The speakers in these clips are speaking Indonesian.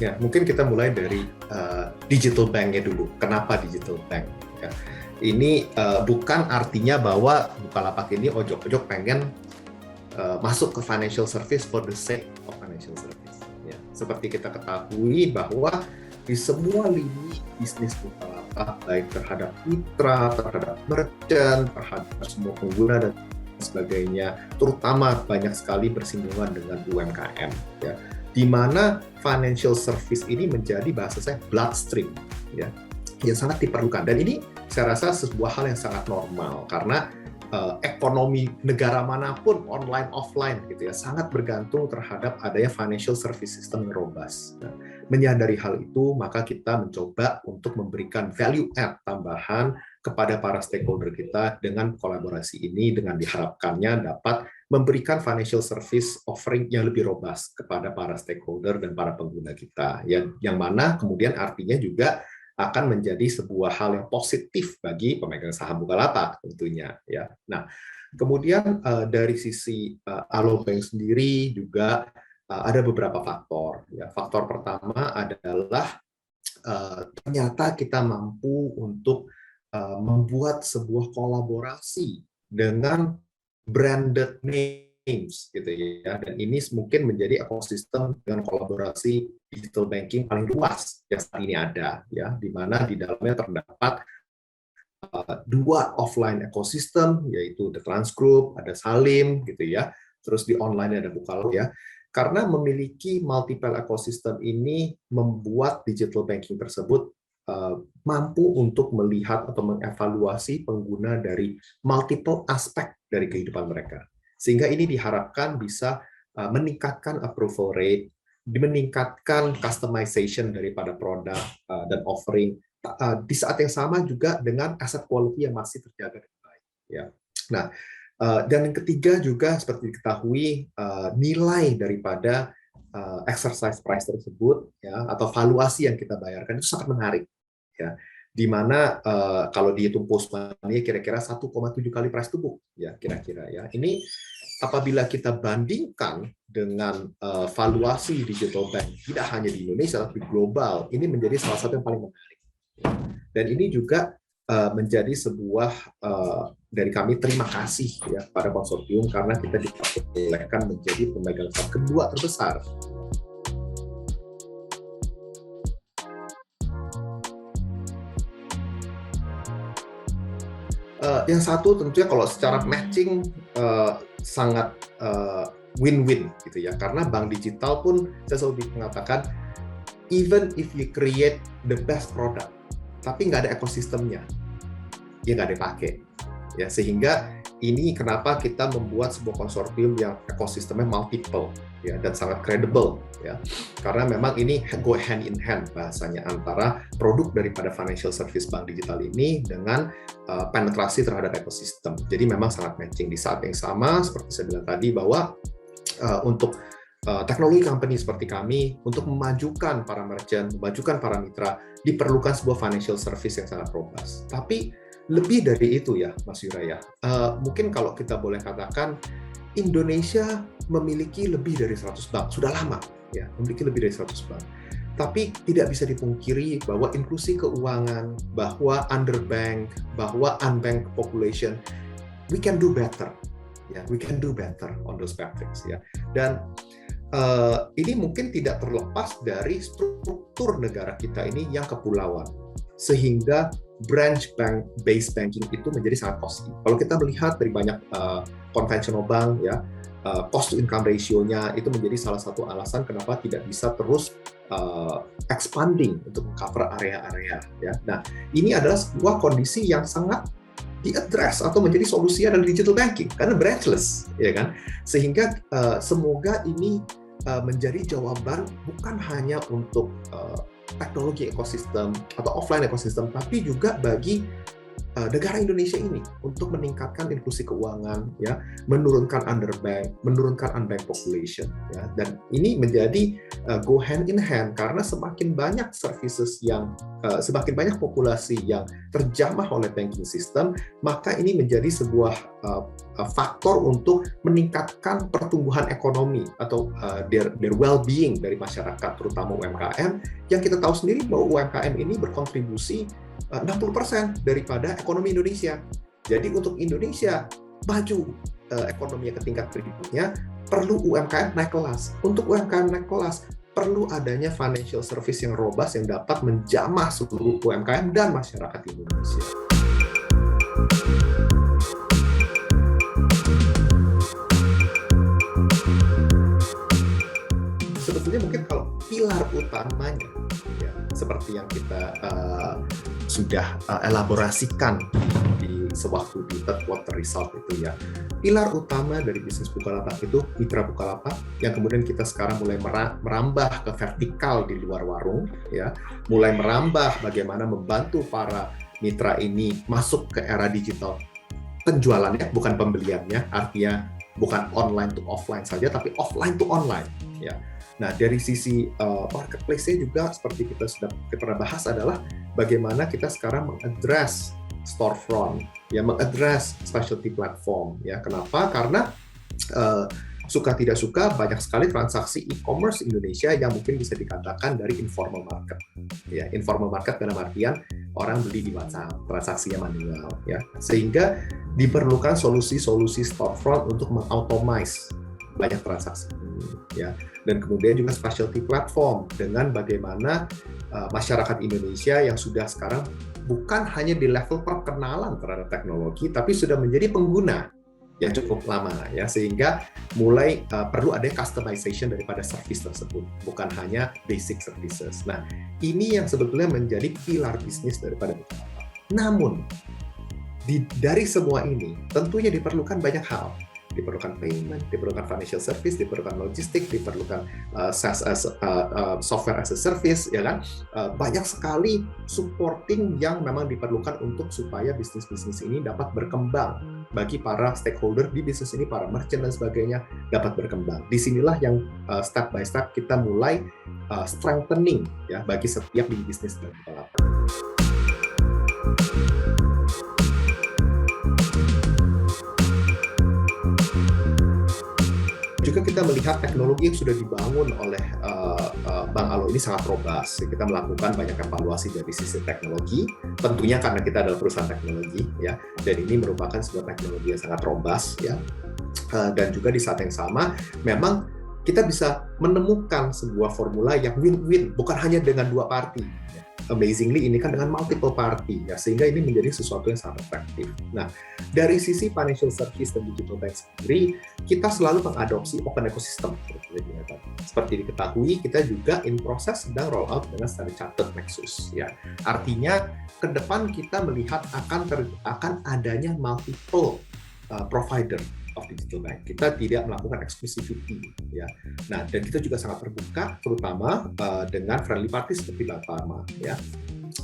Ya, mungkin kita mulai dari digital bank-nya dulu. Kenapa digital bank? Ya. Ini bukan artinya bahwa Bukalapak ini ojok-ojok pengen masuk ke financial service for the sake of financial service. Ya. Seperti kita ketahui bahwa di semua lini bisnis Bukalapak, baik terhadap mitra, terhadap merchant, terhadap semua pengguna dan sebagainya, terutama banyak sekali bersinggungan dengan UMKM. Ya. Di mana financial service ini menjadi bahasa saya bloodstream, ya, yang sangat diperlukan. Dan ini saya rasa sebuah hal yang sangat normal karena ekonomi negara manapun online offline gitu ya sangat bergantung terhadap adanya financial service system yang robust. Nah, menyadari hal itu maka kita mencoba untuk memberikan value add tambahan kepada para stakeholder kita dengan kolaborasi ini dengan diharapkannya dapat memberikan financial service offering yang lebih robust kepada para stakeholder dan para pengguna kita yang mana kemudian artinya juga akan menjadi sebuah hal yang positif bagi pemegang saham Bukalapak tentunya ya. Nah, kemudian dari sisi Alobank sendiri juga ada beberapa faktor ya. Faktor pertama adalah ternyata kita mampu untuk membuat sebuah kolaborasi dengan branded names gitu ya, dan ini mungkin menjadi ekosistem dengan kolaborasi digital banking paling luas yang saat ini ada ya, di mana di dalamnya terdapat dua offline ekosistem yaitu The Trans Group, ada Salim gitu ya, terus di online ada Bukalapak ya. Karena memiliki multiple ekosistem ini membuat digital banking tersebut mampu untuk melihat atau mengevaluasi pengguna dari multiple aspek dari kehidupan mereka. Sehingga ini diharapkan bisa meningkatkan approval rate, meningkatkan customization daripada produk dan offering, di saat yang sama juga dengan asset quality yang masih terjaga dengan baik. Ya. Nah, dan yang ketiga juga seperti diketahui nilai daripada exercise price tersebut ya atau valuasi yang kita bayarkan itu sangat menarik ya, di mana kalau dihitung post money kira-kira 1,7 kali price to book ya kira-kira ya. Ini apabila kita bandingkan dengan valuasi digital bank tidak hanya di Indonesia tapi global, ini menjadi salah satu yang paling menarik. Dan ini juga menjadi sebuah dari kami terima kasih ya pada konsorsium karena kita diperbolehkan menjadi pemegang saham kedua terbesar. Yang satu tentunya kalau secara matching sangat win-win gitu ya, karena bank digital pun saya selalu mengatakan even if you create the best product tapi nggak ada ekosistemnya ya nggak dipakai ya, sehingga ini kenapa kita membuat sebuah konsorsium yang ekosistemnya multiple ya dan sangat credible ya, karena memang ini go hand in hand bahasanya antara produk daripada financial service bank digital ini dengan penetrasi terhadap ekosistem. Jadi memang sangat matching. Di saat yang sama seperti saya bilang tadi bahwa untuk teknologi company seperti kami untuk memajukan para merchant, memajukan para mitra diperlukan sebuah financial service yang sangat robust. Tapi lebih dari itu ya Mas Yura ya, mungkin kalau kita boleh katakan Indonesia memiliki lebih dari 100 bank, sudah lama ya, memiliki lebih dari 100 bank. Tapi tidak bisa dipungkiri bahwa inklusi keuangan, bahwa underbank, bahwa unbanked population, we can do better. Ya, we can do better on those metrics ya. Dan ini mungkin tidak terlepas dari struktur negara kita ini yang kepulauan, sehingga branch bank based banking itu menjadi sangat costly. Kalau kita melihat dari banyak konvensional bank ya, cost to income ratio-nya itu menjadi salah satu alasan kenapa tidak bisa terus expanding untuk cover area-area ya. Nah, ini adalah sebuah kondisi yang sangat diadres atau menjadi solusi adalah digital banking karena branchless ya kan, sehingga semoga ini menjadi jawaban bukan hanya untuk teknologi ekosistem atau offline ekosistem tapi juga bagi negara Indonesia ini untuk meningkatkan inklusi keuangan, ya, menurunkan underbank, menurunkan unbanked population, ya, dan ini menjadi go hand in hand karena semakin banyak services yang semakin banyak populasi yang terjamah oleh banking system, maka ini menjadi sebuah faktor untuk meningkatkan pertumbuhan ekonomi atau their well-being dari masyarakat, terutama UMKM, yang kita tahu sendiri bahwa UMKM ini berkontribusi 60% daripada ekonomi Indonesia. Jadi untuk Indonesia maju ekonominya ke tingkat berikutnya, perlu UMKM naik kelas. Untuk UMKM naik kelas, perlu adanya financial service yang robust yang dapat menjamah seluruh UMKM dan masyarakat Indonesia. Sebetulnya mungkin kalau pilar utamanya, ya, seperti yang kita sudah elaborasikan di sewaktu di third quarter result itu, ya, pilar utama dari bisnis Bukalapak itu mitra Bukalapak yang kemudian kita sekarang mulai merambah ke vertikal di luar warung, ya, mulai merambah bagaimana membantu para mitra ini masuk ke era digital penjualannya, bukan pembeliannya, artinya bukan online to offline saja, tapi offline to online, ya. Nah, dari sisi marketplace-nya juga seperti kita sudah pernah bahas adalah bagaimana kita sekarang mengadres storefront, ya, mengadres specialty platform, ya. Kenapa? Karena suka tidak suka banyak sekali transaksi e-commerce Indonesia yang mungkin bisa dikatakan dari informal market, ya. Informal market dalam artian orang beli di WhatsApp, transaksinya manual, ya. Sehingga diperlukan solusi-solusi storefront untuk mengautomize banyak transaksi, ya. Dan kemudian juga specialty platform dengan bagaimana masyarakat Indonesia yang sudah sekarang bukan hanya di level perkenalan terhadap teknologi, tapi sudah menjadi pengguna yang cukup lama, ya, sehingga mulai perlu ada customization daripada service tersebut, bukan hanya basic services. Nah, ini yang sebetulnya menjadi pilar bisnis daripada Bukalapak. Namun dari semua ini tentunya diperlukan banyak hal. Diperlukan payment, diperlukan financial service, diperlukan logistik, diperlukan software as a service, ya kan? Banyak sekali supporting yang memang diperlukan untuk supaya bisnis-bisnis ini dapat berkembang bagi para stakeholder di bisnis ini, para merchant dan sebagainya dapat berkembang. Disinilah yang step by step kita mulai strengthening, ya, bagi setiap bisnis dari Bukalapak. Juga kita melihat teknologi yang sudah dibangun oleh Bank Alo ini sangat robust. Kita melakukan banyak evaluasi dari sisi teknologi, tentunya karena kita adalah perusahaan teknologi, ya, dan ini merupakan sebuah teknologi yang sangat robust, ya. Dan juga di saat yang sama, memang kita bisa menemukan sebuah formula yang win-win, bukan hanya dengan dua party. Amazingly, ini kan dengan multiple party, ya, sehingga ini menjadi sesuatu yang sangat efektif. Nah, dari sisi financial service dan digital bank sendiri, kita selalu mengadopsi open ecosystem. Seperti diketahui, kita juga in proses sedang roll out dengan Standard Chartered Nexus, ya. Artinya, ke depan kita melihat akan adanya multiple provider of digital bank. Kita tidak melakukan exclusivity, ya. Nah, dan kita juga sangat terbuka, terutama dengan friendly party seperti Bank Pharma, ya.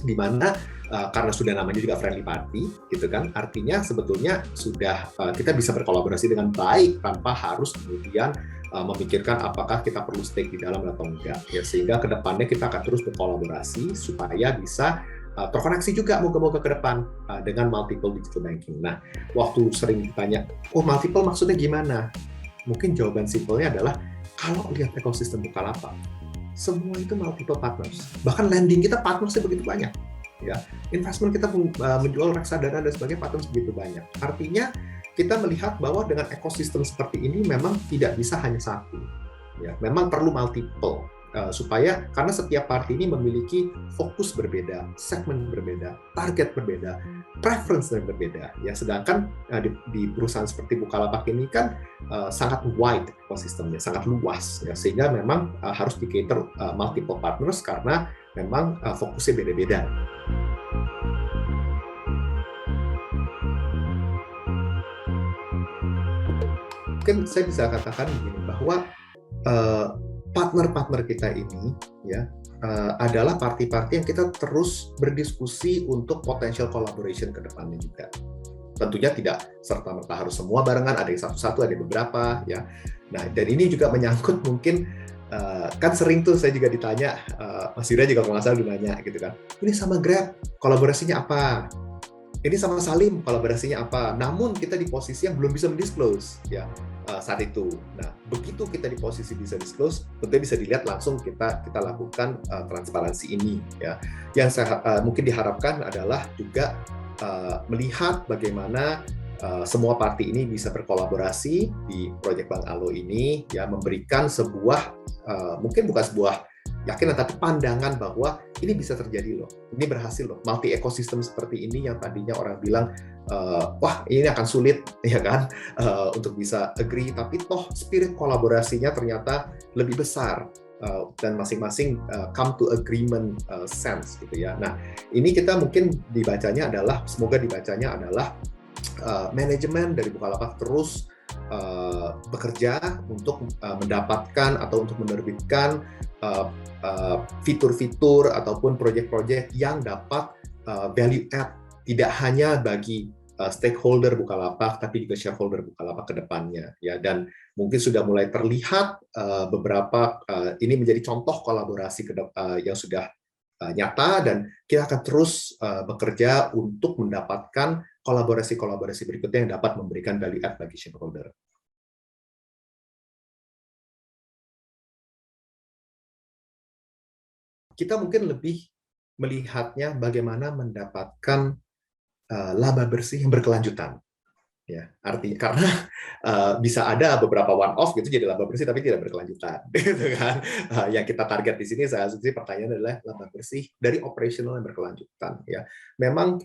Di mana karena sudah namanya juga friendly party, gitu kan, artinya sebetulnya sudah kita bisa berkolaborasi dengan baik tanpa harus kemudian memikirkan apakah kita perlu stake di dalam atau enggak, ya. Sehingga kedepannya kita akan terus berkolaborasi supaya bisa terkoneksi juga moga-moga ke depan dengan multiple digital banking. Nah, waktu sering ditanya, oh multiple maksudnya gimana? Mungkin jawaban simpelnya adalah, kalau lihat ekosistem Bukalapak, semua itu multiple partners. Bahkan lending kita partnersnya begitu banyak, ya. Investment kita menjual reksadana dan sebagainya partners begitu banyak. Artinya kita melihat bahwa dengan ekosistem seperti ini memang tidak bisa hanya satu, ya. Memang perlu multiple. Supaya karena setiap party ini memiliki fokus berbeda, segmen berbeda, target berbeda, preference yang berbeda, ya. Sedangkan di perusahaan seperti Bukalapak ini kan sangat wide ekosistemnya, sangat luas, ya, sehingga memang harus di-cater multiple partners karena memang fokusnya beda-beda. Mungkin saya bisa katakan begini, bahwa partner-partner kita ini ya adalah parti-parti yang kita terus berdiskusi untuk potential collaboration ke depannya juga. Tentunya tidak serta-merta harus semua barengan, ada yang satu-satu, ada beberapa ya. Nah, dan ini juga menyangkut mungkin kan sering tuh saya juga ditanya, Mas Yuda juga kalau nggak salah nanya gitu kan, ini sama Grab kolaborasinya apa? Ini sama Salim kolaborasinya apa? Namun kita di posisi yang belum bisa mendisclose ya saat itu. Nah, begitu kita di posisi bisa disclose, tentunya bisa dilihat langsung kita lakukan transparansi ini ya. Yang saya mungkin diharapkan adalah juga melihat bagaimana semua parti ini bisa berkolaborasi di proyek Bank Alo ini ya, memberikan sebuah mungkin bukan sebuah yakin tapi pandangan bahwa ini bisa terjadi loh, ini berhasil loh, multi ekosistem seperti ini yang tadinya orang bilang wah ini akan sulit ya kan untuk bisa agree, tapi toh spirit kolaborasinya ternyata lebih besar dan masing-masing come to agreement sense gitu ya. Nah, ini kita mungkin semoga dibacanya adalah manajemen dari Bukalapak terus bekerja untuk mendapatkan atau untuk menerbitkan fitur-fitur ataupun proyek-proyek yang dapat value add tidak hanya bagi stakeholder Bukalapak tapi juga shareholder Bukalapak ke depannya ya. Dan mungkin sudah mulai terlihat beberapa ini menjadi contoh kolaborasi yang sudah nyata, dan kita akan terus bekerja untuk mendapatkan kolaborasi-kolaborasi berikutnya yang dapat memberikan value add bagi shareholder. Kita mungkin lebih melihatnya bagaimana mendapatkan laba bersih yang berkelanjutan. Ya, artinya karena bisa ada beberapa one off gitu jadi laba bersih tapi tidak berkelanjutan, gitu kan? Yang kita target di sini saya asumsi pertanyaan adalah laba bersih dari operasional yang berkelanjutan. Ya, memang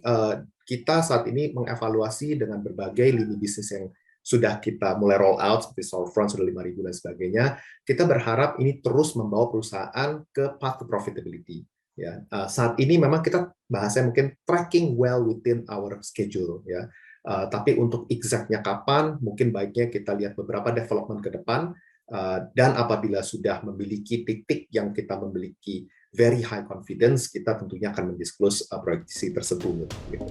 kita saat ini mengevaluasi dengan berbagai lini bisnis yang sudah kita mulai roll out seperti Storefront sudah 5.000 dan sebagainya. Kita berharap ini terus membawa perusahaan ke path to profitability. Ya, saat ini memang kita bahasanya mungkin tracking well within our schedule ya. Tapi untuk exactnya kapan, mungkin baiknya kita lihat beberapa development ke depan, dan apabila sudah memiliki titik yang kita memiliki very high confidence, kita tentunya akan mendisclose proyeksi tersebut. Gitu.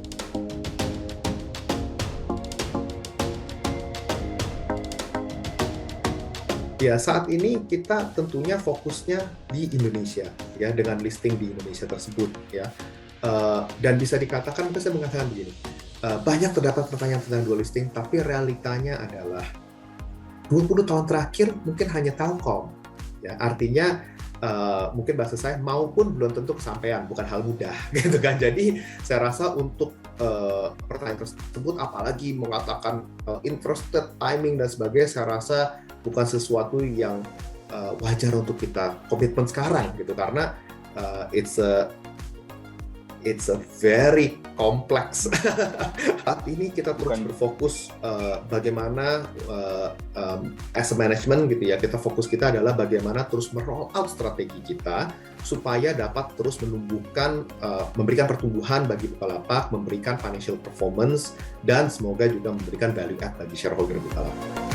Ya, saat ini kita tentunya fokusnya di Indonesia, ya, dengan listing di Indonesia tersebut, ya. Dan bisa dikatakan, saya mengatakan begini, banyak terdapat pertanyaan tentang dual listing, tapi realitanya adalah 20 tahun terakhir mungkin hanya Telkom. Ya, artinya mungkin bahasa saya maupun belum tentu kesampaian, bukan hal mudah, gitu kan. Jadi saya rasa untuk pertanyaan tersebut, apalagi mengatakan interested, timing dan sebagainya, saya rasa bukan sesuatu yang wajar untuk kita komitmen sekarang, gitu, karena it's a very complex. Saat ini kita terus berfokus bagaimana as a management gitu ya, fokus kita adalah bagaimana terus meroll out strategi kita supaya dapat terus menumbuhkan, memberikan pertumbuhan bagi Bukalapak, memberikan financial performance, dan semoga juga memberikan value add bagi shareholder Bukalapak.